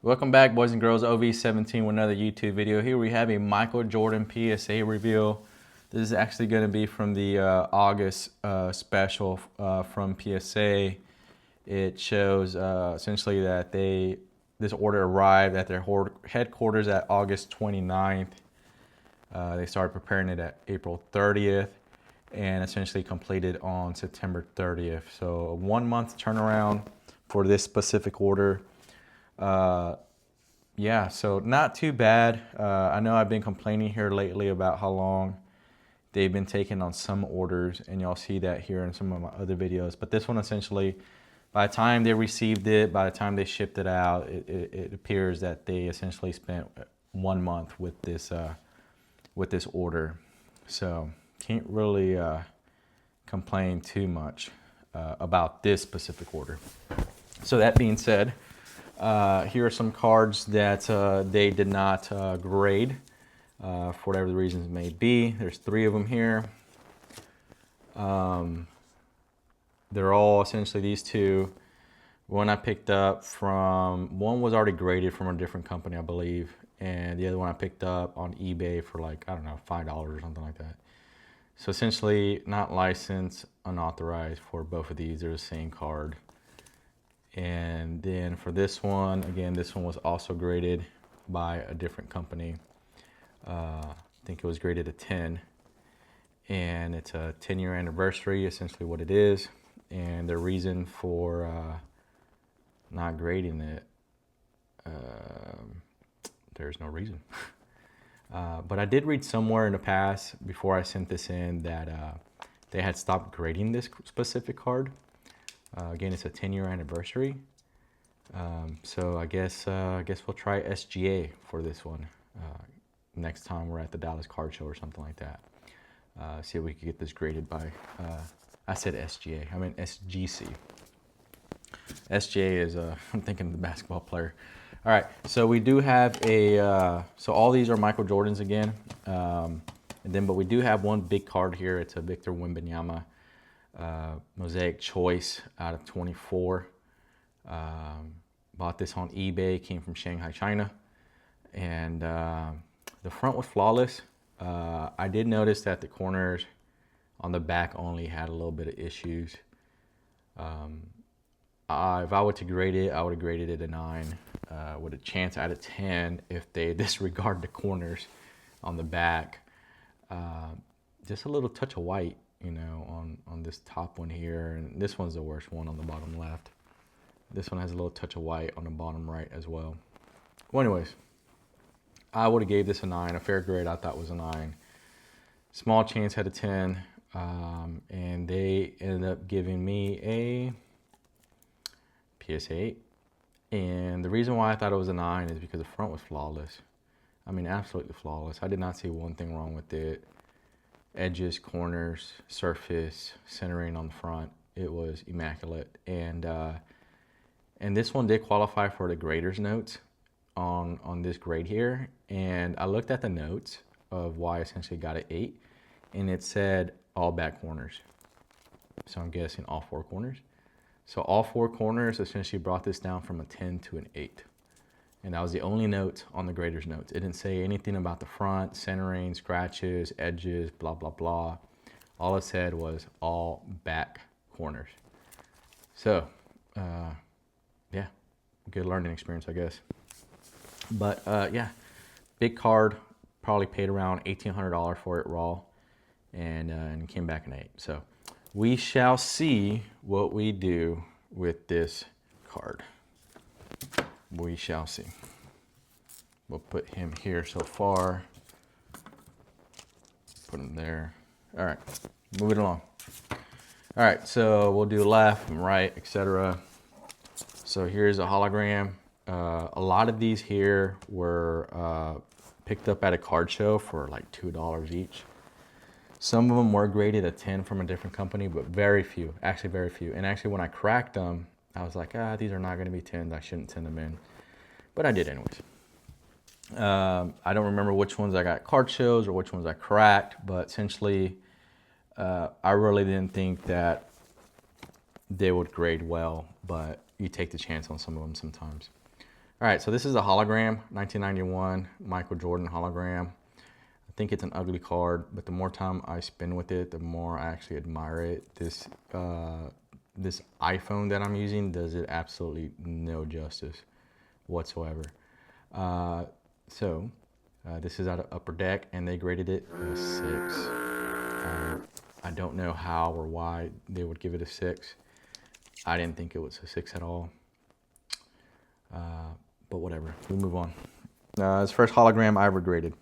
Welcome back, boys and girls. OV17 with another YouTube video. Here we have a Michael Jordan PSA review. This is actually going to be from the August special from PSA. It shows essentially that this order arrived at their headquarters at August 29th. They started preparing it at April 30th and essentially completed on September 30th. So a 1 month turnaround for this specific order. Yeah, so not too bad. I know I've been complaining here lately about how long they've been taking on some orders, and y'all see that here in some of my other videos. But this one essentially, by the time they received it, by the time they shipped it out, it appears that they essentially spent 1 month with this order. So can't really complain too much about this specific order. So that being said, here are some cards that they did not grade for whatever the reasons may be. There's 3 of them here. They're all essentially these 2. One I picked up from, one was already graded from a different company, I believe. And the other one I picked up on eBay for like, I don't know, $5 or something like that. So essentially not licensed, unauthorized for both of these. They're the same card. And then for this one, again, this one was also graded by a different company. I think it was graded a 10. And it's a 10-year anniversary, essentially what it is. And the reason for not grading it, there's no reason. But I did read somewhere in the past, before I sent this in, that they had stopped grading this specific card. Again, it's a 10-year anniversary. So I guess we'll try SGA for this one next time we're at the Dallas Card Show or something like that. See if we can get this graded by, I said SGA, I meant SGC. SGA is, I'm thinking of the basketball player. All right, so we do have so all these are Michael Jordans again. But we do have one big card here. It's a Victor Wembanyama. Mosaic Choice out of 24. Bought this on eBay, came from Shanghai, China. And the front was flawless. I did notice that the corners on the back only had a little bit of issues. If I were to grade it, I would have graded it a 9 with a chance out of 10 if they disregard the corners on the back. Just a little touch of white, you know, on this top one here, and this one's the worst one on the bottom left. This one has a little touch of white on the bottom right as well. Well, anyways, I would have gave this a 9. A fair grade I thought was a 9. Small chance had a 10, and they ended up giving me a PSA 8. And the reason why I thought it was a 9 is because the front was flawless. I mean, absolutely flawless. I did not see one thing wrong with it. Edges, corners, surface, centering on the front, it was immaculate. And this one did qualify for the grader's notes on this grade here. And I looked at the notes of why I essentially got an 8, and it said all back corners. So I'm guessing all 4 corners. So all 4 corners essentially brought this down from a 10 to an 8. And that was the only note on the grader's notes. It didn't say anything about the front, centering, scratches, edges, blah, blah, blah. All it said was all back corners. So, yeah, good learning experience, I guess. But, yeah, big card, probably paid around $1,800 for it raw, and came back an 8. So we shall see what we do with this card. We shall see. We'll put him here so far. Put him there. All right, moving along. All right, so we'll do left and right, etc. So here's a hologram. A lot of these here were picked up at a card show for like $2 each. Some of them were graded a 10 from a different company, but very few, actually very few. And actually when I cracked them, I was like, these are not going to be 10s. I shouldn't send them in. But I did anyways. I don't remember which ones I got card shows or which ones I cracked, but essentially I really didn't think that they would grade well, but you take the chance on some of them sometimes. All right, so this is a hologram, 1991 Michael Jordan hologram. I think it's an ugly card, but the more time I spend with it, the more I actually admire it. This iPhone that I'm using does it absolutely no justice whatsoever. This is out of Upper Deck, and they graded it a 6. I don't know how or why they would give it a 6. I didn't think it was a 6 at all. But whatever, we move on. It's the first hologram I ever graded.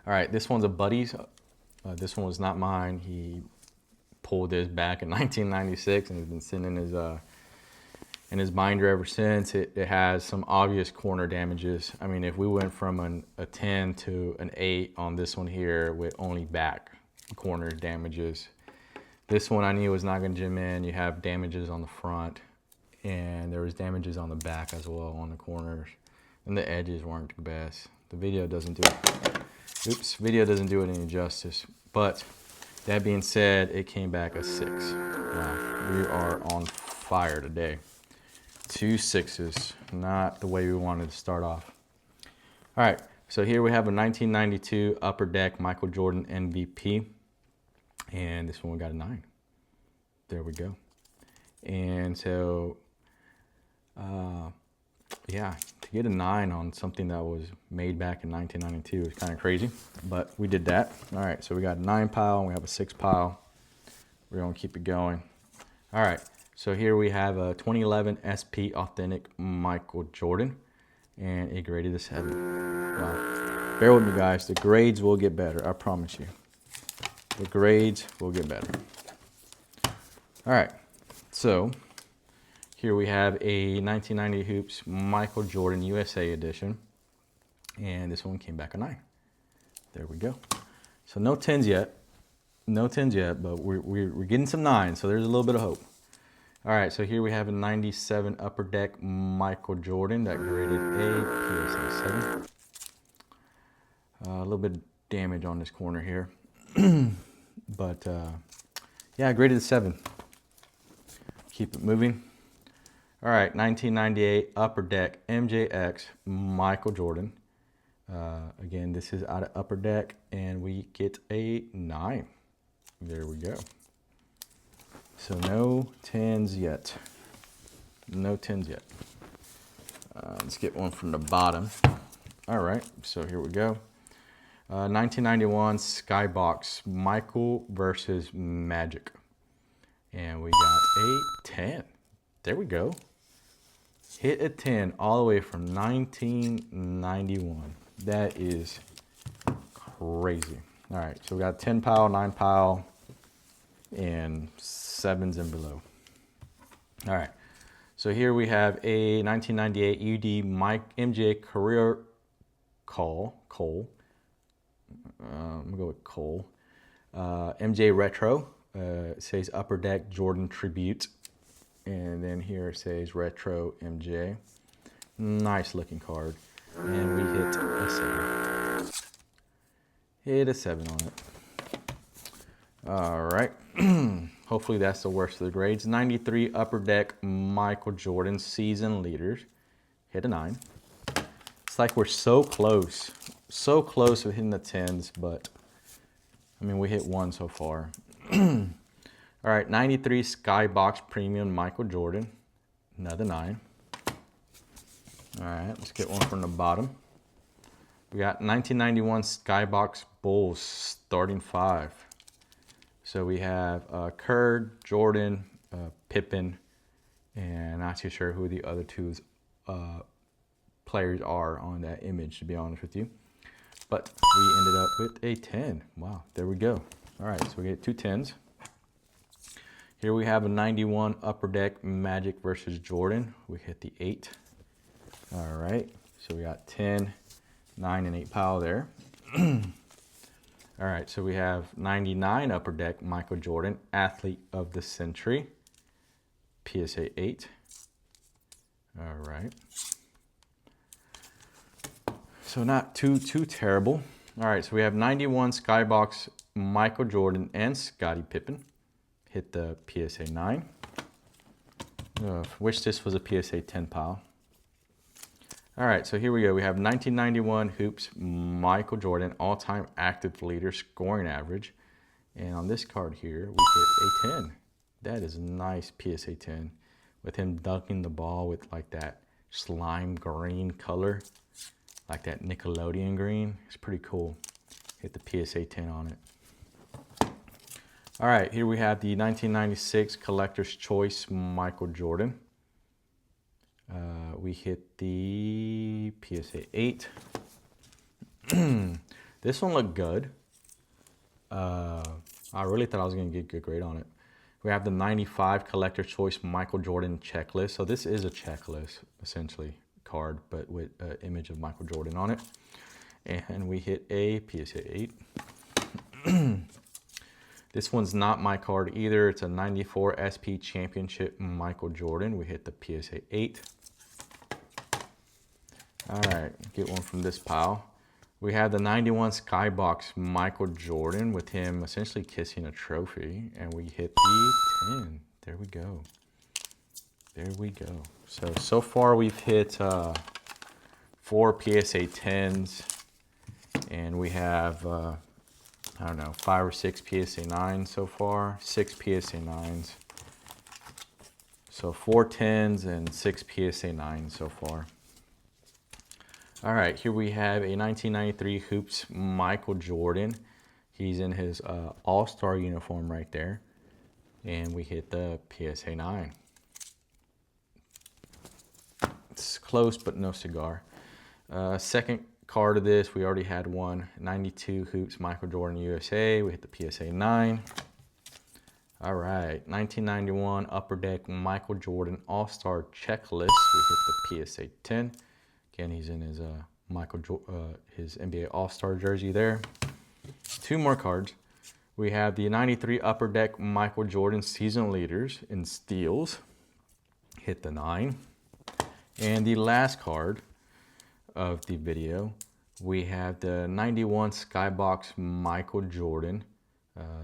All right, this one's a buddy's. This one was not mine. He pulled this back in 1996 and has been sitting in his binder ever since. It has some obvious corner damages. I mean, if we went from a 10 to an 8 on this one here with only back corner damages, this one I knew was not going to gym in. You have damages on the front, and there was damages on the back as well on the corners, and the edges weren't the best. The video doesn't do it. Video doesn't do it any justice. But that being said, it came back a 6. Wow, we are on fire today. 2 6s, not the way we wanted to start off. All right, so here we have a 1992 Upper Deck Michael Jordan MVP, and this one we got a 9. There we go. And so, yeah, to get a 9 on something that was made back in 1992 is kind of crazy, but we did that. All right, so we got a 9 pile, and we have a 6 pile. We're gonna keep it going. All right, so here we have a 2011 SP Authentic Michael Jordan, and it graded a 7. Wow. Bear with me, guys. The grades will get better, I promise you. The grades will get better. All right, so here we have a 1990 Hoops Michael Jordan USA edition, and this one came back a 9. There we go. So no 10s yet, but we're getting some 9s, so there's a little bit of hope. All right, so here we have a 97 Upper Deck Michael Jordan that graded a PSA 7. A little bit of damage on this corner here, but yeah, I graded a 7. Keep it moving. All right, 1998 Upper Deck MJX Michael Jordan. Again, this is out of Upper Deck, and we get a 9. There we go. So no 10s yet. No 10s yet. Let's get one from the bottom. All right, so here we go. 1991 Skybox Michael versus Magic. And we got a 10. There we go. Hit a 10 all the way from 1991. That is crazy. All right, so we got 10 pile, 9 pile, and 7s and below. All right, so here we have a 1998 UD Mike MJ Career Cole. I'm gonna go with Cole. MJ Retro. It says Upper Deck Jordan Tribute. And then here it says Retro MJ. Nice looking card. And we hit a 7. Hit a 7 on it. All right. Hopefully that's the worst of the grades. 93 Upper Deck Michael Jordan Season Leaders. Hit a 9. It's like we're so close. So close to hitting the 10s, but I mean, we hit 1 so far. All right, 93 Skybox Premium Michael Jordan, another 9. All right, let's get one from the bottom. We got 1991 Skybox Bulls starting 5. So we have Kerr, Jordan, Pippen, and not too sure who the other 2 players are on that image, to be honest with you. But we ended up with a 10. Wow, there we go. All right, so we get 2 10s. Here we have a 91 Upper Deck Magic versus Jordan. We hit the 8. All right, so we got 10, 9, and 8 pile there. All right, so we have 99 Upper Deck Michael Jordan, Athlete of the Century, PSA 8. All right. So not too terrible. All right, so we have 91 Skybox Michael Jordan and Scottie Pippen. Hit the PSA 9. Wish this was a PSA 10 pile. All right, so here we go. We have 1991 Hoops Michael Jordan all-time active leader scoring average. And on this card here, we hit a 10. That is a nice PSA 10 with him dunking the ball with like that slime green color, like that Nickelodeon green. It's pretty cool. Hit the PSA 10 on it. All right, here we have the 1996 Collector's Choice Michael Jordan. We hit the PSA 8. This one looked good. I really thought I was going to get a good grade on it. We have the 95 Collector's Choice Michael Jordan checklist. So this is a checklist, essentially, card, but with an image of Michael Jordan on it. And we hit a PSA 8. This one's not my card either. It's a 94 SP Championship Michael Jordan. We hit the PSA 8. All right, get one from this pile. We have the 91 Skybox Michael Jordan with him essentially kissing a trophy, and we hit the 10. There we go. There we go. So far we've hit 4 PSA 10s, and we have, I don't know, 5 or 6 PSA 9s so far, 6 PSA 9s. So 4 10s and 6 PSA 9s so far. All right, here we have a 1993 Hoops Michael Jordan. He's in his all-star uniform right there. And we hit the PSA 9. It's close, but no cigar. Second card of this, we already had one. 92 Hoops Michael Jordan USA. We hit the PSA 9. All right, 1991 Upper Deck Michael Jordan All-Star Checklist. We hit the PSA 10. Again, he's in his his NBA All-Star jersey there. 2 more cards. We have the 93 Upper Deck Michael Jordan Season Leaders in steals. Hit the 9. And the last card of the video, we have the 91 Skybox Michael Jordan.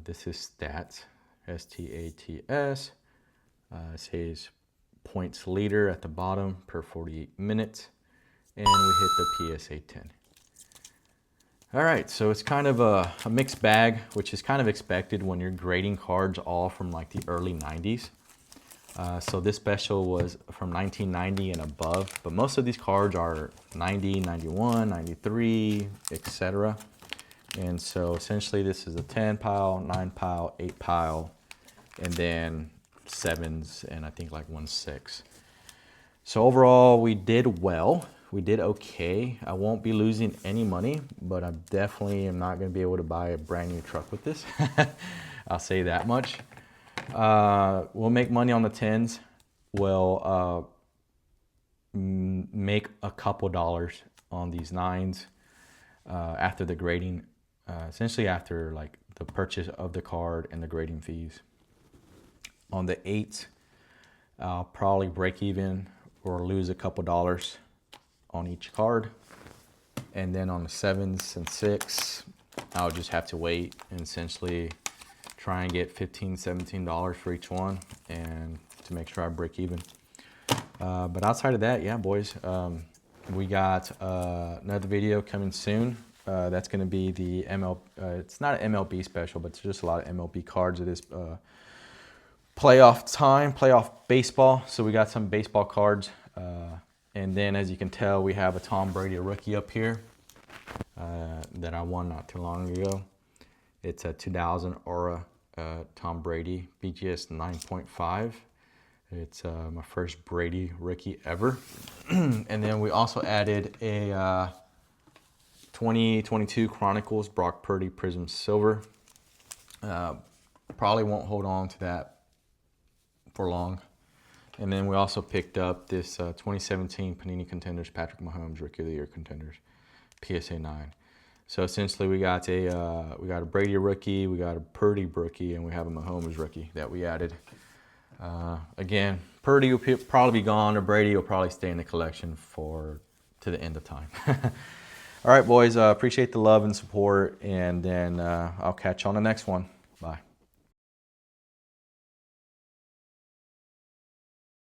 This is stats, S-T-A-T-S. It says points leader at the bottom per 48 minutes. And we hit the PSA 10. All right, so it's kind of a mixed bag, which is kind of expected when you're grading cards all from like the early 90s. So this special was from 1990 and above, but most of these cards are 90, 91, 93, etc. And so essentially this is a 10 pile, 9 pile, 8 pile, and then 7s, and I think like 1 6. So overall, we did well. We did okay. I won't be losing any money, but I definitely am not going to be able to buy a brand new truck with this. I'll say that much. We'll make money on the 10s. We'll make a couple dollars on these 9s after the grading, essentially after like the purchase of the card and the grading fees. On the 8s, I'll probably break even or lose a couple dollars on each card. And then on the 7s and 6, I'll just have to wait and essentially try and get $15, $17 for each one and to make sure I break even. But outside of that, yeah, boys, we got another video coming soon. That's going to be the it's not an MLB special, but it's just a lot of MLB cards of this playoff time, playoff baseball. So we got some baseball cards. And then, as you can tell, we have a Tom Brady rookie up here that I won not too long ago. It's a 2000 Aura Tom Brady BGS 9.5. It's my first Brady rookie ever. And then we also added a 2022 Chronicles Brock Purdy Prism Silver. Probably won't hold on to that for long. And then we also picked up this 2017 Panini Contenders Patrick Mahomes Rookie of the Year Contenders PSA 9. So essentially we got a Brady rookie, we got a Purdy rookie, and we have a Mahomes rookie that we added. Again, Purdy will probably be gone, or Brady will probably stay in the collection to the end of time. All right, boys, appreciate the love and support, and then I'll catch you on the next one. Bye.